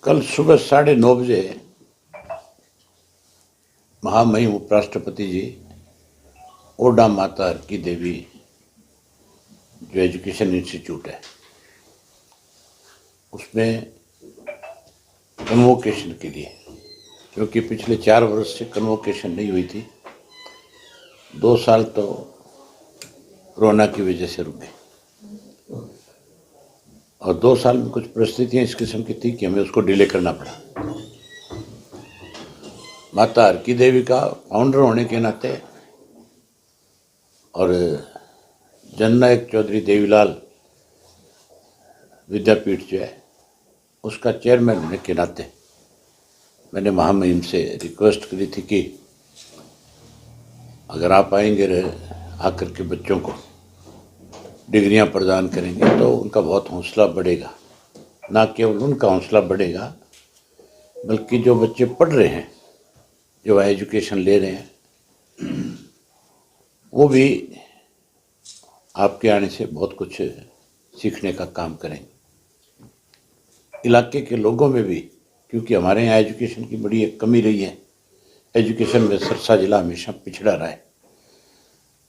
कल सुबह 9:30 बजे महामहिम उपराष्ट्रपति जी ओडा माता हर की देवी जो एजुकेशन इंस्टीट्यूट है उसमें कन्वोकेशन के लिए, क्योंकि पिछले 4 वर्ष से कन्वोकेशन नहीं हुई थी, 2 साल तो कोरोना की वजह से रुके और 2 साल में कुछ परिस्थितियां इस किस्म की थी कि हमें उसको डिले करना पड़ा। माता हर की देवी का फाउंडर होने के नाते और जननायक चौधरी देवीलाल विद्यापीठ जो है उसका चेयरमैन होने के नाते मैंने महामहिम से रिक्वेस्ट करी थी कि अगर आप आएंगे आकर के बच्चों को डिग्रियां प्रदान करेंगे तो उनका बहुत हौसला बढ़ेगा। ना केवल उनका हौसला बढ़ेगा बल्कि जो बच्चे पढ़ रहे हैं, जो एजुकेशन ले रहे हैं, वो भी आपके आने से बहुत कुछ सीखने का काम करेंगे। इलाके के लोगों में भी, क्योंकि हमारे यहाँ एजुकेशन की बड़ी एक कमी रही है, एजुकेशन में सिरसा जिला हमेशा पिछड़ा रहा है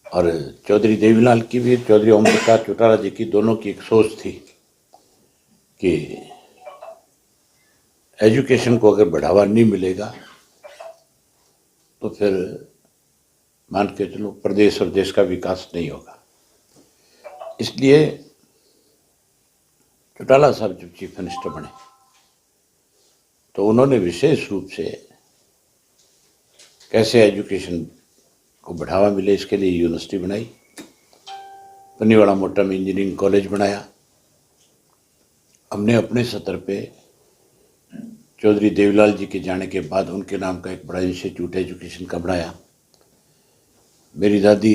और चौधरी देवीलाल की भी, चौधरी ओम प्रकाश चौटाला जी की, दोनों की एक सोच थी कि एजुकेशन को अगर बढ़ावा नहीं मिलेगा तो फिर मान के चलो प्रदेश और देश का विकास नहीं होगा। इसलिए चौटाला साहब जब चीफ मिनिस्टर बने तो उन्होंने विशेष रूप से कैसे एजुकेशन को बढ़ावा मिले इसके लिए यूनिवर्सिटी बनाई, पन्नीवाड़ा मोटा में इंजीनियरिंग कॉलेज बनाया। हमने अपने स्तर पे चौधरी देवीलाल जी के जाने के बाद उनके नाम का एक बड़ा इंस्टीट्यूट एजुकेशन का बनाया। मेरी दादी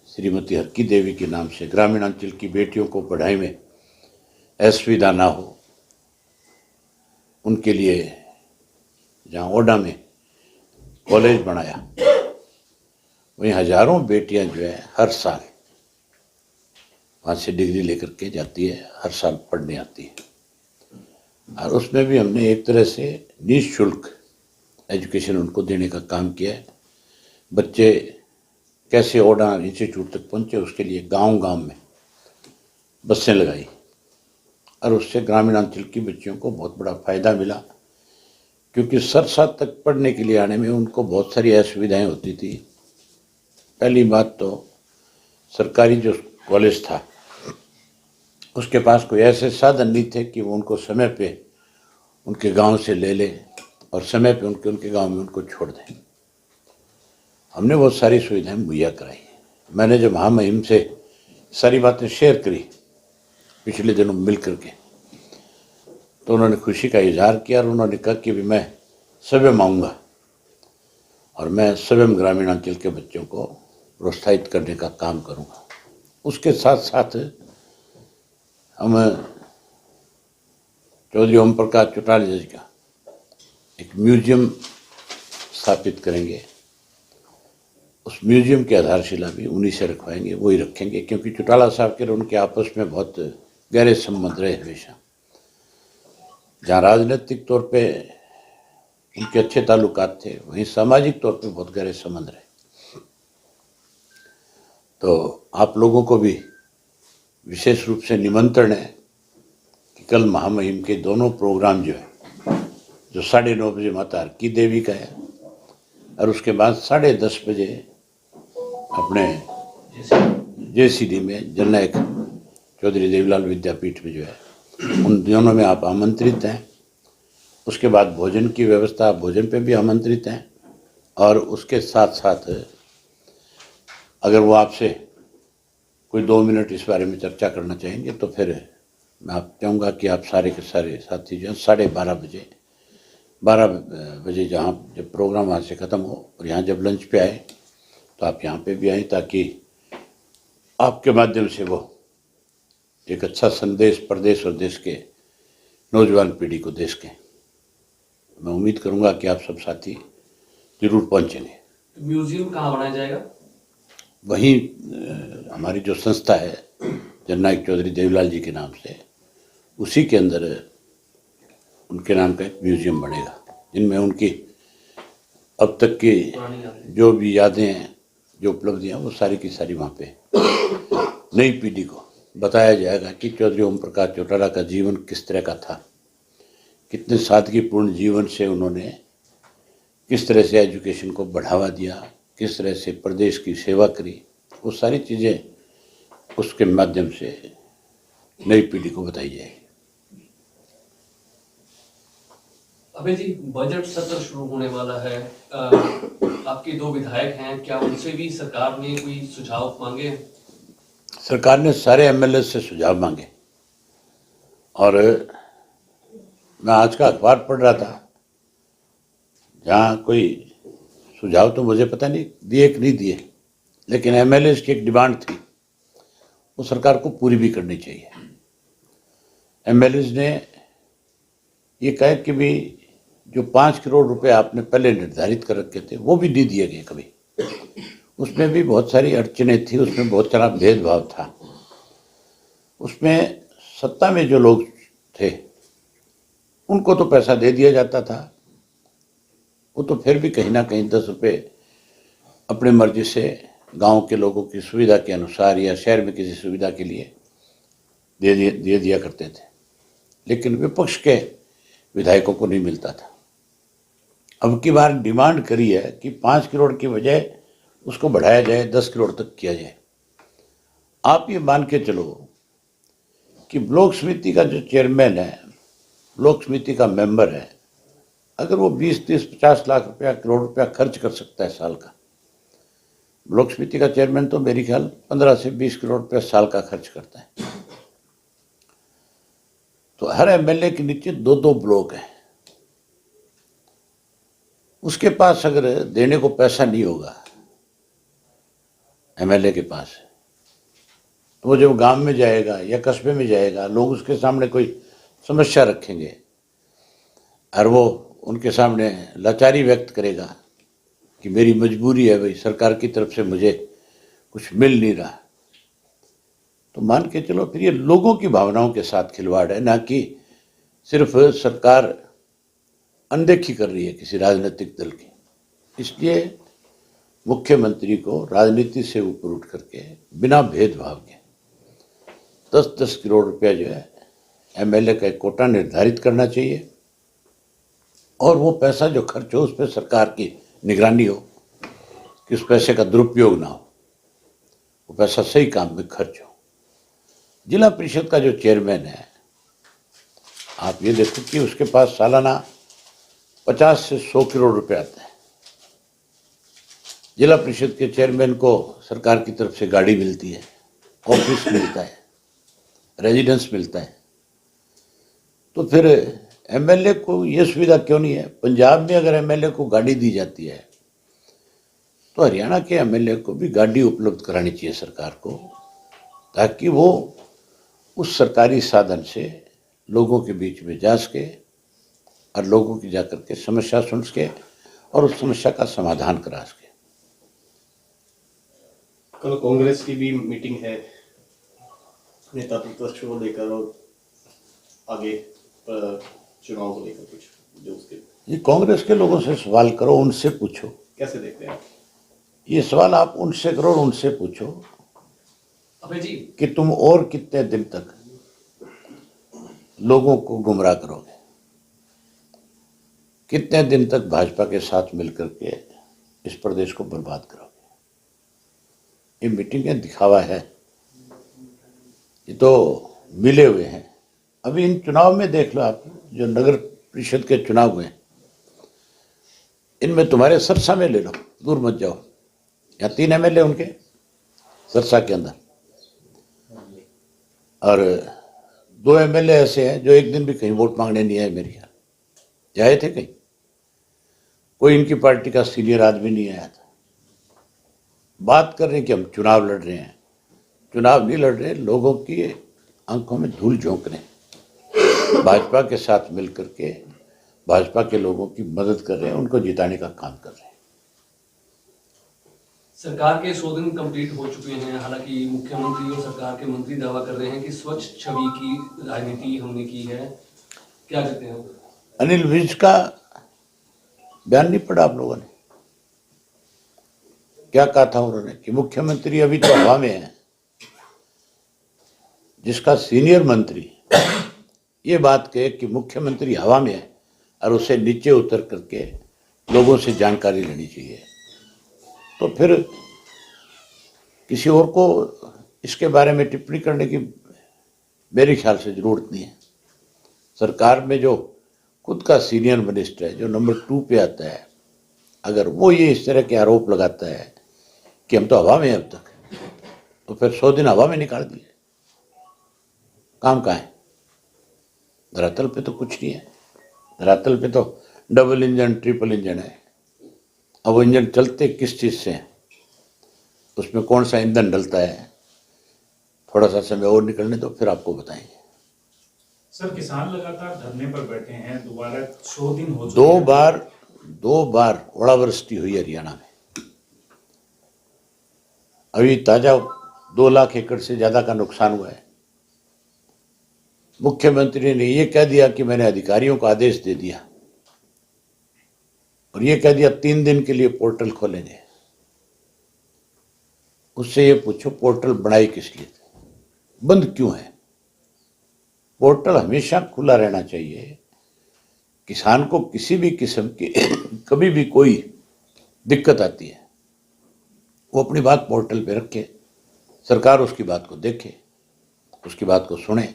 श्रीमती हर की देवी के नाम से ग्रामीण अंचल की बेटियों को पढ़ाई में असुविधा ना हो उनके लिए जहाँ ओडा में कॉलेज बनाया, वहीं हजारों बेटियां जो है हर साल वहाँ से डिग्री लेकर के जाती है, हर साल पढ़ने आती है। और उसमें भी हमने एक तरह से निःशुल्क एजुकेशन उनको देने का काम किया है। बच्चे कैसे ओडा इंस्टीट्यूट तक पहुँचे उसके लिए गांव-गांव में बसें लगाई और उससे ग्रामीण अंचल की बच्चियों को बहुत बड़ा फ़ायदा मिला, क्योंकि सरसा तक पढ़ने के लिए आने में उनको बहुत सारी असुविधाएं होती थी। पहली बात तो सरकारी जो कॉलेज था उसके पास कोई ऐसे साधन नहीं थे कि वो उनको समय पे उनके गांव से ले ले और समय पे उनके गांव में उनको छोड़ दें। हमने बहुत सारी सुविधाएं मुहैया कराई। मैंने जब महामहिम से सारी बातें शेयर करी पिछले दिनों मिल करके तो उन्होंने खुशी का इजहार किया और उन्होंने कहा कि भी मैं स्वयं आऊँगा और मैं स्वयं ग्रामीण अंचल के बच्चों को प्रोत्साहित करने का काम करूँगा। उसके साथ साथ हम चौधरी ओम प्रकाश चौटाला जी का एक म्यूजियम स्थापित करेंगे। उस म्यूजियम की आधारशिला भी उन्हीं से रखवाएंगे, वही रखेंगे, क्योंकि चौटाला साहब के और उनके आपस में बहुत गहरे संबंध रहे हमेशा। जहाँ राजनीतिक तौर पे उनके अच्छे ताल्लुकात थे, वहीं सामाजिक तौर पे बहुत गहरे संबंध रहे। तो आप लोगों को भी विशेष रूप से निमंत्रण है कि कल महामहिम के दोनों प्रोग्राम जो है, जो 9:30 बजे माता हर की देवी का है और उसके बाद 10:30 बजे अपने JCD में जननायक चौधरी देवीलाल विद्यापीठ में जो है, उन दोनों में आप आमंत्रित हैं। उसके बाद भोजन की व्यवस्था, भोजन पे भी आमंत्रित हैं और उसके साथ साथ अगर वो आपसे कोई 2 मिनट इस बारे में चर्चा करना चाहेंगे तो फिर मैं आप चाहूँगा कि आप सारे के सारे साथी जो 12:30 बजे जहाँ जब प्रोग्राम वहाँ से ख़त्म हो और यहाँ जब लंच पे आए तो आप यहाँ पे भी आएँ, ताकि आपके माध्यम से वो एक अच्छा संदेश प्रदेश और देश के नौजवान पीढ़ी को दे सकें। मैं उम्मीद करूँगा कि आप सब साथी जरूर पहुँचेंगे। म्यूजियम कहाँ बनाया जाएगा? वहीं हमारी जो संस्था है जननायक चौधरी देवीलाल जी के नाम से, उसी के अंदर उनके नाम का एक म्यूजियम बनेगा, जिनमें उनकी अब तक की पुरानी यादें। जो भी यादें हैं, जो उपलब्धियां, वो सारी की सारी वहाँ पे नई पीढ़ी को बताया जाएगा कि चौधरी ओम प्रकाश चौटाला का जीवन किस तरह का था, कितने सादगीपूर्ण जीवन से उन्होंने किस तरह से एजुकेशन को बढ़ावा दिया, किस तरह से प्रदेश की सेवा करी, वो सारी चीज़ें उसके माध्यम से नई पीढ़ी को बताई जाएगी। अभय जी, बजट सत्र शुरू होने वाला है। आपके 2 विधायक हैं, क्या उनसे भी सरकार ने कोई सुझाव मांगे? सरकार ने सारे एमएलए से सुझाव मांगे और मैं आज का अखबार पढ़ रहा था, जहाँ कोई सुझाव तो मुझे पता नहीं दिए कि नहीं दिए, लेकिन एमएलए की एक डिमांड थी, वो सरकार को पूरी भी करनी चाहिए। एमएलए ने ये कहा कि भी जो 5 करोड़ रुपए आपने पहले निर्धारित कर रखे थे वो भी नहीं दिए गए कभी, उसमें भी बहुत सारी अड़चनें थी, उसमें बहुत सारा भेदभाव था। उसमें सत्ता में जो लोग थे उनको तो पैसा दे दिया जाता था, वो तो फिर भी कहीं ना कहीं 10 रुपये अपने मर्जी से गांव के लोगों की सुविधा के अनुसार या शहर में किसी सुविधा के लिए दे दिया करते थे, लेकिन विपक्ष के विधायकों को नहीं मिलता था। अब की बार डिमांड करी है कि 5 करोड़ की बजाय उसको बढ़ाया जाए, 10 करोड़ तक किया जाए। आप ये मान के चलो कि ब्लॉक समिति का जो चेयरमैन है, ब्लॉक समिति का मेंबर है, अगर वो 20, 30, 50 लाख रुपया, करोड़ रुपया खर्च कर सकता है साल का, ब्लॉक समिति का चेयरमैन तो मेरी ख्याल 15 से 20 करोड़ रुपया साल का खर्च करता है। तो हर एमएलए के नीचे 2-2 ब्लॉक हैं, उसके पास अगर देने को पैसा नहीं होगा एमएलए के पास, तो वो जब गांव में जाएगा या कस्बे में जाएगा, लोग उसके सामने कोई समस्या रखेंगे और वो उनके सामने लाचारी व्यक्त करेगा कि मेरी मजबूरी है भाई, सरकार की तरफ से मुझे कुछ मिल नहीं रहा, तो मान के चलो फिर ये लोगों की भावनाओं के साथ खिलवाड़ है, ना कि सिर्फ सरकार अनदेखी कर रही है किसी राजनीतिक दल की। इसलिए मुख्यमंत्री को राजनीति से ऊपर उठ करके बिना भेदभाव के 10-10 करोड़ रुपया जो है एमएलए का एक कोटा निर्धारित करना चाहिए, और वो पैसा जो खर्च हो उस पर सरकार की निगरानी हो कि उस पैसे का दुरुपयोग ना हो, वो पैसा सही काम में खर्च हो। जिला परिषद का जो चेयरमैन है, आप ये देखो कि उसके पास सालाना 50 से 100 करोड़ रुपए आता है। जिला परिषद के चेयरमैन को सरकार की तरफ से गाड़ी मिलती है, ऑफिस मिलता है, रेजिडेंस मिलता है, तो फिर एमएलए को ये सुविधा क्यों नहीं है? पंजाब में अगर एमएलए को गाड़ी दी जाती है तो हरियाणा के एमएलए को भी गाड़ी उपलब्ध करानी चाहिए सरकार को, ताकि वो उस सरकारी साधन से लोगों के बीच में जा सके और लोगों की जाकर के समस्या सुन सके और उस समस्या का समाधान करा सके। कल कांग्रेस की भी मीटिंग है नेता प्रतिपक्ष को लेकर और आगे चुनाव को लेकर कुछ जो उसके ये कांग्रेस के लोगों से सवाल करो, उनसे पूछो। कैसे देखते हैं आप? ये सवाल आप उनसे करो, उनसे पूछो अभय जी, कि तुम और कितने दिन तक लोगों को गुमराह करोगे, कितने दिन तक भाजपा के साथ मिलकर के इस प्रदेश को बर्बाद करोगे। ये मीटिंगें दिखावा है, ये तो मिले हुए हैं। अभी इन चुनाव में देख लो आप, जो नगर परिषद के चुनाव हुए, इनमें तुम्हारे सरसा में ले लो, दूर मत जाओ, यहाँ 3 एमएलए उनके सरसा के अंदर, और 2 एमएलए ऐसे हैं जो एक दिन भी कहीं वोट मांगने नहीं आए। मेरे ख्याल जाए थे कहीं, कोई इनकी पार्टी का सीनियर आदमी नहीं आया था। बात कर रहे हैं कि हम चुनाव लड़ रहे हैं, चुनाव नहीं लड़ रहे, लोगों की आंखों में धूल झोंक रहे हैं, भाजपा के साथ मिलकर के भाजपा के लोगों की मदद कर रहे हैं, उनको जिताने का काम कर रहे हैं। सरकार के 100 दिन कंप्लीट हो चुके हैं, हालांकि मुख्यमंत्री और सरकार के मंत्री दावा कर रहे हैं कि स्वच्छ छवि की राजनीति हमने की है, क्या कहते हैं? अनिल विज का बयान नहीं पढ़ा आप लोगों ने? क्या कहा था उन्होंने कि मुख्यमंत्री अभी तो हवा में है। जिसका सीनियर मंत्री ये बात कहे कि मुख्यमंत्री हवा में है और उसे नीचे उतर करके लोगों से जानकारी लेनी चाहिए, तो फिर किसी और को इसके बारे में टिप्पणी करने की मेरे ख्याल से जरूरत नहीं है। सरकार में जो खुद का सीनियर मिनिस्टर है, जो नंबर 2 पे आता है, अगर वो ये इस तरह के आरोप लगाता है कि हम तो हवा में हैं अब तक, तो फिर 100 दिन हवा में निकाल दिए, काम कहाँ है? धरातल पे तो कुछ नहीं है। धरातल पे तो डबल इंजन ट्रिपल इंजन है। अब वो इंजन चलते किस चीज़ से हैं, उसमें कौन सा ईंधन डलता है, थोड़ा सा समय और निकलने दो, फिर आपको बताएंगे। सर, किसान लगातार धरने पर बैठे हैं, दोबारा 100 दिन हो चुके हैं। दो बार ओलावृष्टि हुई हरियाणा में। अभी ताजा 2 लाख एकड़ से ज्यादा का नुकसान हुआ है। मुख्यमंत्री ने यह कह दिया कि मैंने अधिकारियों को आदेश दे दिया और यह कह दिया 3 दिन के लिए पोर्टल खोलेंगे। उससे ये पूछो पोर्टल बनाई किस लिए थे, बंद क्यों है? पोर्टल हमेशा खुला रहना चाहिए। किसान को किसी भी किस्म की कभी भी कोई दिक्कत आती है, वो अपनी बात पोर्टल पे रखे, सरकार उसकी बात को देखे, उसकी बात को सुने,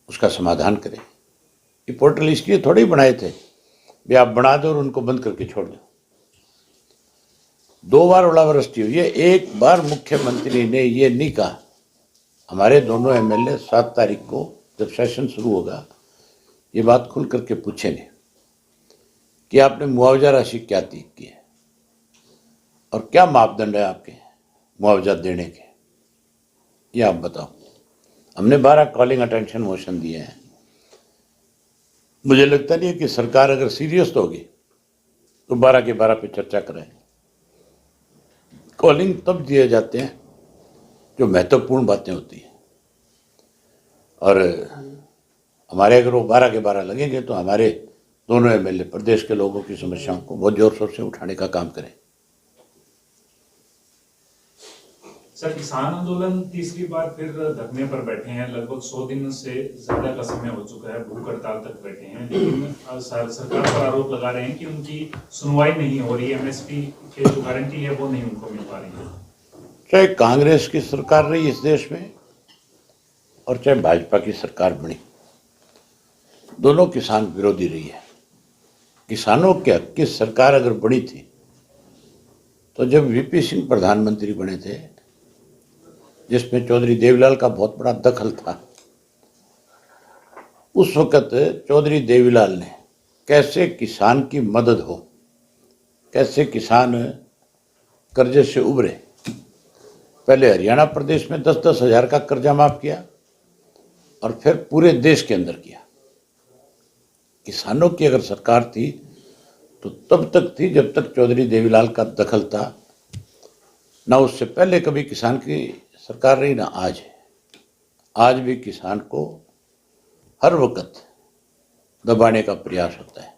उसका समाधान करे। ये पोर्टल इसलिए थोड़े ही बनाए थे भी आप बना दो और उनको बंद करके छोड़ दो। 2 बार ओलावृष्टि हुई है। एक बार मुख्यमंत्री ने ये नहीं कहा। हमारे दोनों एमएलए 7 तारीख को जब सेशन शुरू होगा ये बात खुल करके पूछेंगे कि आपने मुआवजा राशि क्या तय की है और क्या मापदंड है आपके मुआवजा देने के, ये आप बताओ। हमने 12 कॉलिंग अटेंशन मोशन दिए हैं। मुझे लगता नहीं है कि सरकार अगर सीरियस होगी तो 12 के 12 पे चर्चा करें। कॉलिंग तब दिए जाते हैं जो महत्वपूर्ण बातें होती हैं, और हमारे अगर वो 12 के 12 लगेंगे तो हमारे दोनों एमएलए प्रदेश के लोगों की समस्याओं को बहुत जोर शोर से उठाने का काम करें। सर, किसान आंदोलन तीसरी बार फिर धरने पर बैठे हैं। लगभग 100 दिन से ज्यादा का समय हो चुका है, भूख हड़ताल तक बैठे हैं, लेकिन सरकार पर आरोप लगा रहे हैं कि उनकी सुनवाई नहीं हो रही, एमएसपी के जो गारंटी है वो नहीं उनको मिल पा रही है। चाहे कांग्रेस की सरकार रही इस देश में और चाहे भाजपा की सरकार बनी, दोनों किसान विरोधी रही है। किसानों के हक की सरकार अगर बनी थी तो जब वीपी सिंह प्रधानमंत्री बने थे, जिसमें चौधरी देवीलाल का बहुत बड़ा दखल था, उस वक्त चौधरी देवीलाल ने कैसे किसान की मदद हो, कैसे किसान कर्जे से उभरे। पहले हरियाणा प्रदेश में 10-10 हजार का कर्जा माफ किया और फिर पूरे देश के अंदर किया। किसानों की अगर सरकार थी तो तब तक थी जब तक चौधरी देवीलाल का दखल था, ना उससे पहले कभी किसान की सरकार रही, ना आज है। आज भी किसान को हर वक्त दबाने का प्रयास होता है,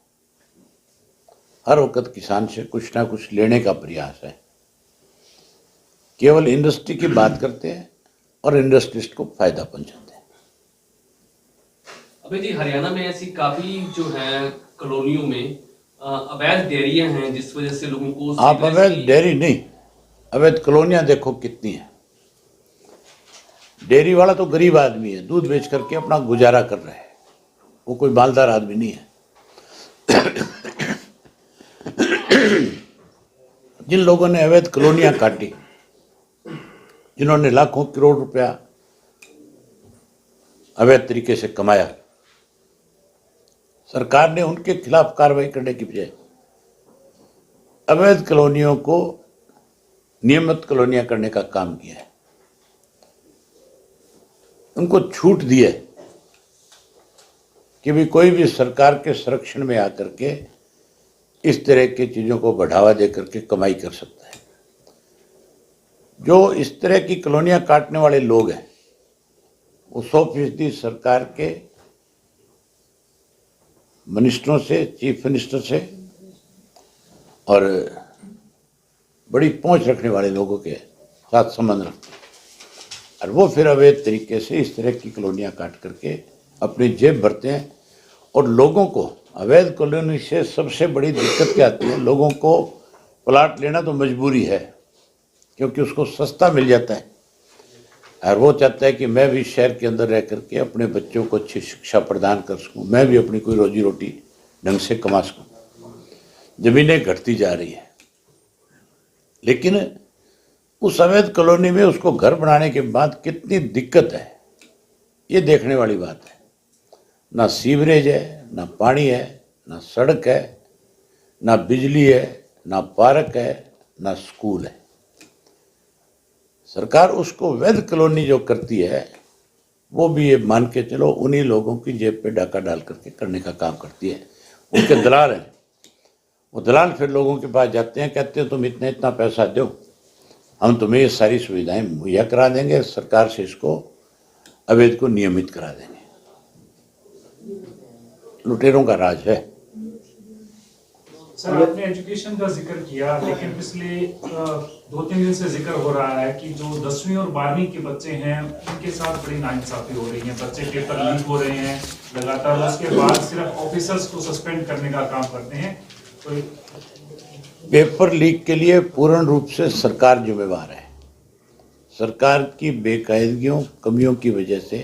हर वक्त किसान से कुछ ना कुछ लेने का प्रयास है। केवल इंडस्ट्री की बात करते हैं और इंडस्ट्रिस्ट को फायदा पहुंचाते हैं। अबे जी, हरियाणा में ऐसी काफी जो है कॉलोनियों में अवैध डेयरियां हैं, जिस वजह से लोगों को आप अवैध डेयरी नहीं, अवैध कॉलोनियां देखो कितनी है। डेयरी वाला तो गरीब आदमी है, दूध बेच करके अपना गुजारा कर रहा है, वो कोई मालदार आदमी नहीं है। जिन लोगों ने अवैध कॉलोनियां काटी, जिन्होंने लाखों करोड़ रुपया अवैध तरीके से कमाया, सरकार ने उनके खिलाफ कार्रवाई करने की बजाय अवैध कॉलोनियों को नियमित कॉलोनियां करने का काम किया है। उनको छूट दी है कि भी कोई भी सरकार के संरक्षण में आकर के इस तरह की चीजों को बढ़ावा देकर के कमाई कर सकता है। जो इस तरह की कॉलोनियां काटने वाले लोग हैं वो 100% सरकार के मिनिस्टरों से, चीफ मिनिस्टर से और बड़ी पहुंच रखने वाले लोगों के साथ संबंध रखते हैं, और वो फिर अवैध तरीके से इस तरह की कॉलोनियाँ काट करके अपनी जेब भरते हैं। और लोगों को अवैध कॉलोनी से सबसे बड़ी दिक्कत क्या आती है, लोगों को प्लाट लेना तो मजबूरी है, क्योंकि उसको सस्ता मिल जाता है, और वो चाहता है कि मैं भी शहर के अंदर रह करके अपने बच्चों को अच्छी शिक्षा प्रदान कर सकूं, मैं भी अपनी कोई रोजी रोटी ढंग से कमा सकूं। ज़मीनें घटती जा रही है, लेकिन उस अवैध कॉलोनी में उसको घर बनाने के बाद कितनी दिक्कत है, ये देखने वाली बात है। ना सीवरेज है, ना पानी है, ना सड़क है, ना बिजली है, ना पार्क है, ना स्कूल है। सरकार उसको वैध कॉलोनी जो करती है, वो भी ये मान के चलो उन्हीं लोगों की जेब पे डाका डाल करके करने का काम करती है। उनके दलाल हैं, वो दलाल फिर लोगों के पास जाते हैं, कहते हैं तुम इतना इतना पैसा दो, हम तुम्हें ये सारी सुविधाएं मुहैया करा देंगे, सरकार से इसको अवैध को नियमित करा देंगे। लुटेरों का राज है। सर, आपने एजुकेशन का जिक्र किया, लेकिन पिछले 2-3 दिन से जिक्र हो रहा है कि जो 10वीं और 12वीं के बच्चे हैं उनके साथ बड़ी नाइंसाफी हो रही है। बच्चे पेपर लीक हो रहे हैं लगातार, उसके बाद सिर्फ ऑफिसर्स को सस्पेंड करने का काम करते हैं। तो पेपर लीक के लिए पूर्ण रूप से सरकार जिम्मेवार है। सरकार की बेकायदगियों, कमियों की वजह से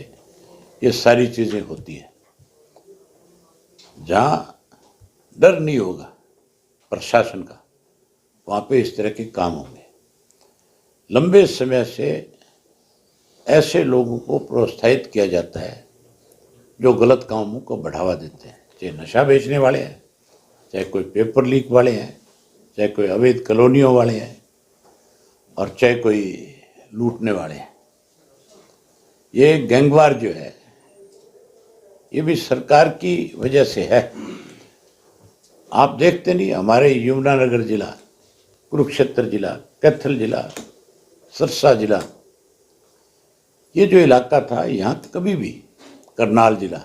ये सारी चीज़ें होती हैं। जहाँ डर नहीं होगा प्रशासन का, वहाँ पे इस तरह के काम होंगे। लंबे समय से ऐसे लोगों को प्रोत्साहित किया जाता है जो गलत कामों को बढ़ावा देते हैं, चाहे नशा बेचने वाले हैं, चाहे कोई पेपर लीक वाले हैं, चाहे कोई अवैध कॉलोनियों वाले हैं, और चाहे कोई लूटने वाले हैं। ये गैंगवार जो है, ये भी सरकार की वजह से है। आप देखते नहीं, हमारे यमुनानगर जिला, कुरुक्षेत्र जिला, कैथल जिला, सरसा जिला, ये जो इलाका था, यहाँ कभी भी, करनाल जिला,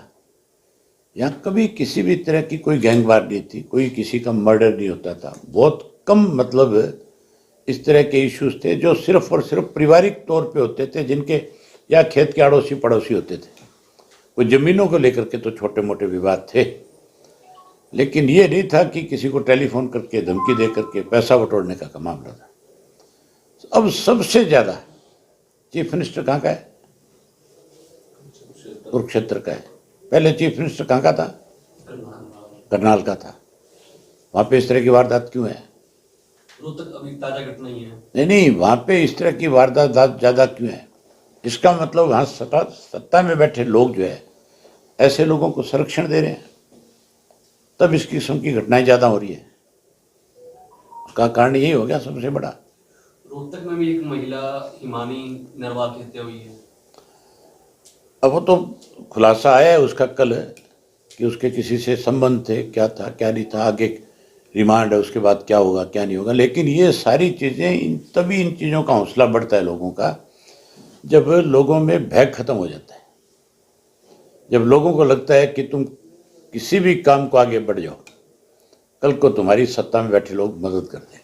यहाँ कभी किसी भी तरह की कोई गैंगवार नहीं थी, कोई किसी का मर्डर नहीं होता था। बहुत कम मतलब इस तरह के इश्यूज थे जो सिर्फ और सिर्फ पारिवारिक तौर पे होते थे, जिनके या खेत के अड़ोसी पड़ोसी होते थे। कोई ज़मीनों को लेकर के तो छोटे मोटे विवाद थे, लेकिन ये नहीं था कि किसी को टेलीफोन करके धमकी दे करके पैसा बटोरने का मामला था। अब सबसे ज़्यादा चीफ मिनिस्टर कहाँ का है? कुरुक्षेत्र का है। पहले चीफ मिनिस्टर कहाँ का था? करनाल का था। वहाँ पे इस तरह की वारदात क्यों है? रोहतक अभी ताजा घटना ही है। नहीं, वहाँ पे इस तरह की वारदात ज़्यादा क्यों है? इसका मतलब वहाँ सत्ता में बैठे लोग जो है, ऐसे लोगों को संरक्षण दे रहे हैं, तब इस किस्म की घटनाएं ज़्यादा हो रही है। उसका कारण यही हो गया सबसे बड़ा। रोहतक में भी एक महिला हिमानी नरवाल की हत्या हुई है। अब वो तो खुलासा आया है उसका कल, कि उसके किसी से संबंध थे, क्या था क्या नहीं था, आगे रिमांड है, उसके बाद क्या होगा क्या नहीं होगा। लेकिन ये सारी चीज़ें, तभी इन चीज़ों का हौसला बढ़ता है लोगों का, जब लोगों में भय खत्म हो जाता है, जब लोगों को लगता है कि तुम किसी भी काम को आगे बढ़ जाओ, कल को तुम्हारी सत्ता में बैठे लोग मदद करते हैं।